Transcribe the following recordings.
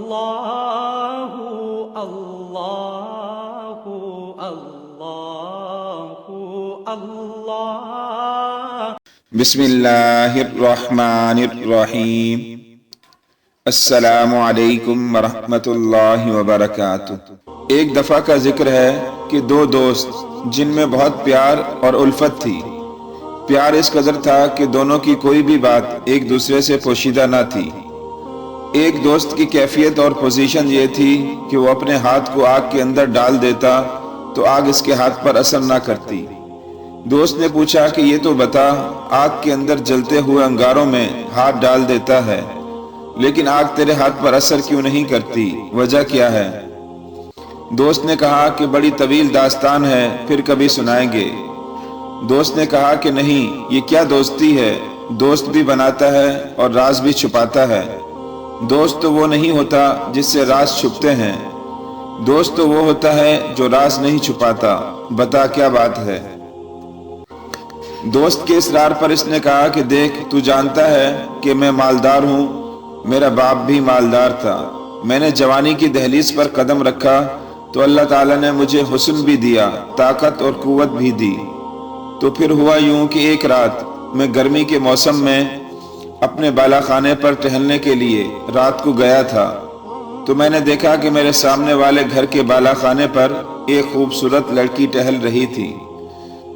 अल्लाहु अल्लाहु अल्लाहु अल्लाह। बिस्मिल्लाहिर्रहमानिर्रहीम। अस्सलामु अलैकुम वरहमतुल्लाहि वबरकातुह। एक दफ़ा का जिक्र है कि दो दोस्त जिनमें बहुत प्यार और उल्फत थी। प्यार इस कदर था कि दोनों की कोई भी बात एक दूसरे से पोशीदा न थी। एक दोस्त की कैफियत और पोजीशन ये थी कि वो अपने हाथ को आग के अंदर डाल देता तो आग इसके हाथ पर असर न करती। दोस्त ने पूछा कि ये तो बता, आग के अंदर जलते हुए अंगारों में हाथ डाल देता है लेकिन आग तेरे हाथ पर असर क्यों नहीं करती, वजह क्या है? दोस्त ने कहा कि बड़ी तवील दास्तान है, फिर कभी सुनाएंगे। दोस्त ने कहा कि नहीं, ये क्या दोस्ती है, दोस्त भी बनाता है और राज भी छुपाता है। दोस्त तो वो नहीं होता जिससे राज छुपते हैं, दोस्त तो वो होता है जो राज नहीं छुपाता। बता क्या बात है? दोस्त के इसरार पर इसने कहा कि देख, तू जानता है कि मैं मालदार हूँ, मेरा बाप भी मालदार था। मैंने जवानी की दहलीज पर कदम रखा तो अल्लाह ताला ने मुझे हुस्न भी दिया, ताकत और कुव्वत भी दी। तो फिर हुआ यूं कि एक रात मैं गर्मी के मौसम में अपने बाला खाने पर टहलने के लिए रात को गया था तो मैंने देखा कि मेरे सामने वाले घर के बाला खाने पर एक खूबसूरत लड़की टहल रही थी।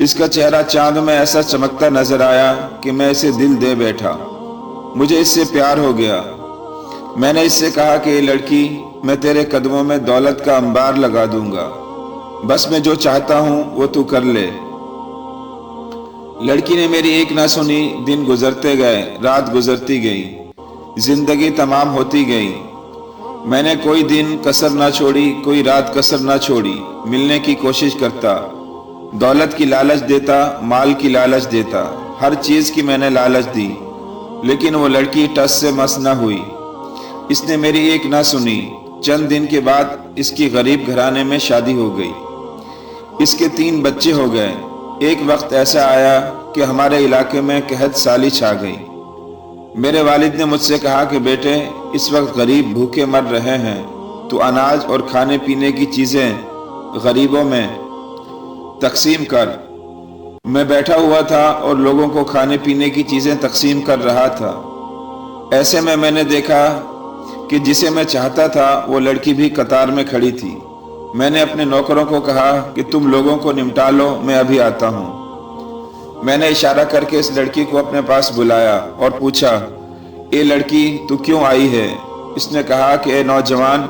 इसका चेहरा चांद में ऐसा चमकता नजर आया कि मैं इसे दिल दे बैठा। मुझे इससे प्यार हो गया। मैंने इससे कहा कि ये लड़की, मैं तेरे कदमों में दौलत का अंबार लगा दूंगा, बस मैं जो चाहता हूं वो तू कर ले। लड़की ने मेरी एक ना सुनी। दिन गुजरते गए, रात गुजरती गई, जिंदगी तमाम होती गई। मैंने कोई दिन कसर ना छोड़ी, कोई रात कसर ना छोड़ी। मिलने की कोशिश करता, दौलत की लालच देता, माल की लालच देता, हर चीज की मैंने लालच दी, लेकिन वो लड़की टस से मस न हुई। इसने मेरी एक ना सुनी। चंद दिन के बाद इसकी गरीब घराने में शादी हो गई। इसके 3 बच्चे हो गए। एक वक्त ऐसा आया कि हमारे इलाके में कहत साली छा गई। मेरे वालिद ने मुझसे कहा कि बेटे, इस वक्त गरीब भूखे मर रहे हैं, तो अनाज और खाने पीने की चीजें गरीबों में तकसीम कर। मैं बैठा हुआ था और लोगों को खाने पीने की चीजें तकसीम कर रहा था। ऐसे में मैंने देखा कि जिसे मैं चाहता था वो लड़की भी कतार में खड़ी थी। मैंने अपने नौकरों को कहा कि तुम लोगों को निपटा लो, मैं अभी आता हूँ। मैंने इशारा करके इस लड़की को अपने पास बुलाया और पूछा, ए लड़की, तू क्यों आई है? इसने कहा कि ए नौजवान,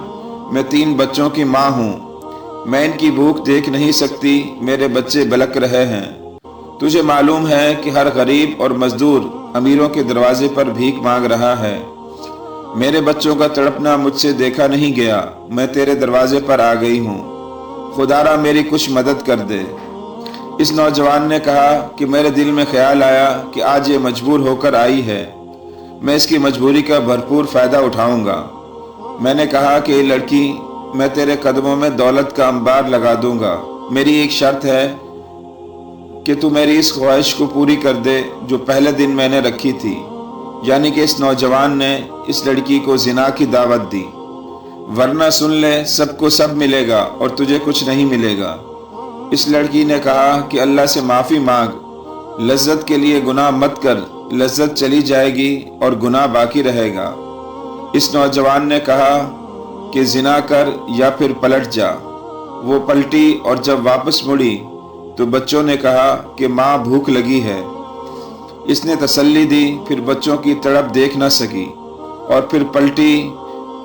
मैं 3 बच्चों की माँ हूँ, मैं इनकी भूख देख नहीं सकती, मेरे बच्चे बलक रहे हैं। तुझे मालूम है कि हर गरीब और मजदूर अमीरों के दरवाजे पर भीख मांग रहा है। मेरे बच्चों का तड़पना मुझसे देखा नहीं गया, मैं तेरे दरवाजे पर आ गई हूँ, खुदारा मेरी कुछ मदद कर दे। इस नौजवान ने कहा कि मेरे दिल में ख्याल आया कि आज ये मजबूर होकर आई है, मैं इसकी मजबूरी का भरपूर फ़ायदा उठाऊंगा। मैंने कहा कि ये लड़की, मैं तेरे कदमों में दौलत का अंबार लगा दूंगा, मेरी एक शर्त है कि तू मेरी इस ख्वाहिश को पूरी कर दे जो पहले दिन मैंने रखी थी। यानी कि इस नौजवान ने इस लड़की को जिना की दावत दी। वरना सुन ले, सबको सब मिलेगा और तुझे कुछ नहीं मिलेगा। इस लड़की ने कहा कि अल्लाह से माफ़ी मांग, लज्जत के लिए गुनाह मत कर, लज्जत चली जाएगी और गुनाह बाकी रहेगा। इस नौजवान ने कहा कि जिना कर या फिर पलट जा। वो पलटी और जब वापस मुड़ी तो बच्चों ने कहा कि माँ भूख लगी है। इसने तसल्ली दी, फिर बच्चों की तड़प देख न सकी और फिर पलटी,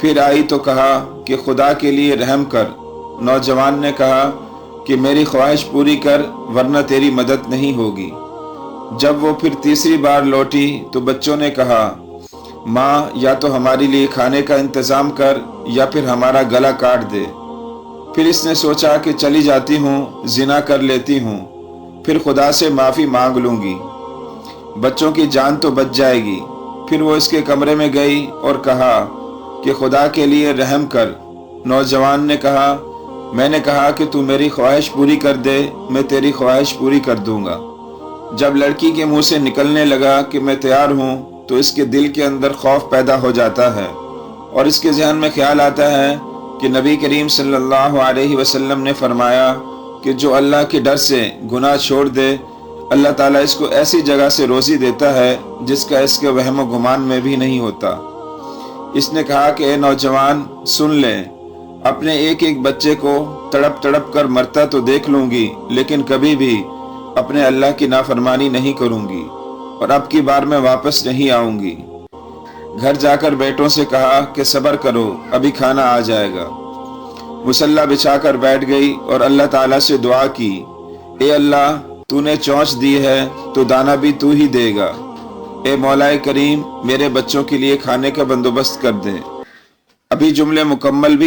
फिर आई तो कहा कि खुदा के लिए रहम कर। नौजवान ने कहा कि मेरी ख्वाहिश पूरी कर, वरना तेरी मदद नहीं होगी। जब वो फिर तीसरी बार लौटी तो बच्चों ने कहा, माँ, या तो हमारे लिए खाने का इंतज़ाम कर या फिर हमारा गला काट दे। फिर इसने सोचा कि चली जाती हूँ, जिना कर लेती हूँ, फिर खुदा से माफ़ी मांग लूँगी, बच्चों की जान तो बच जाएगी। फिर वो इसके कमरे में गई और कहा कि खुदा के लिए रहम कर। नौजवान ने कहा, मैंने कहा कि तू मेरी ख्वाहिश पूरी कर दे, मैं तेरी ख्वाहिश पूरी कर दूंगा। जब लड़की के मुंह से निकलने लगा कि मैं तैयार हूँ तो इसके दिल के अंदर खौफ पैदा हो जाता है اور اس کے ذہن میں خیال آتا ہے کہ نبی کریم صلی اللہ علیہ وسلم نے فرمایا کہ جو اللہ کے ڈر سے گناہ چھوڑ دے، اللہ تعالیٰ اس کو ایسی جگہ سے روزی دیتا ہے جس کا اس کے وہم و گمان میں بھی نہیں ہوتا۔ اس نے کہا کہ اے نوجوان، سن لیں، اپنے ایک ایک بچے کو تڑپ تڑپ کر مرتا تو دیکھ لوں گی، لیکن کبھی بھی اپنے اللہ کی نافرمانی نہیں کروں گی، اور اب کی بار میں واپس نہیں آؤں گی۔ گھر جا کر بیٹوں سے کہا کہ صبر کرو، ابھی کھانا آ جائے گا۔ مصلی بچھا کر بیٹھ گئی اور اللہ تعالیٰ سے دعا کی، اے اللہ، تو نے چونچ دی ہے تو دانا بھی تو ہی دے گا، اے مولا کریم، میرے بچوں کے لیے کھانے کا بندوبست کر دے۔ ابھی جملے مکمل بھی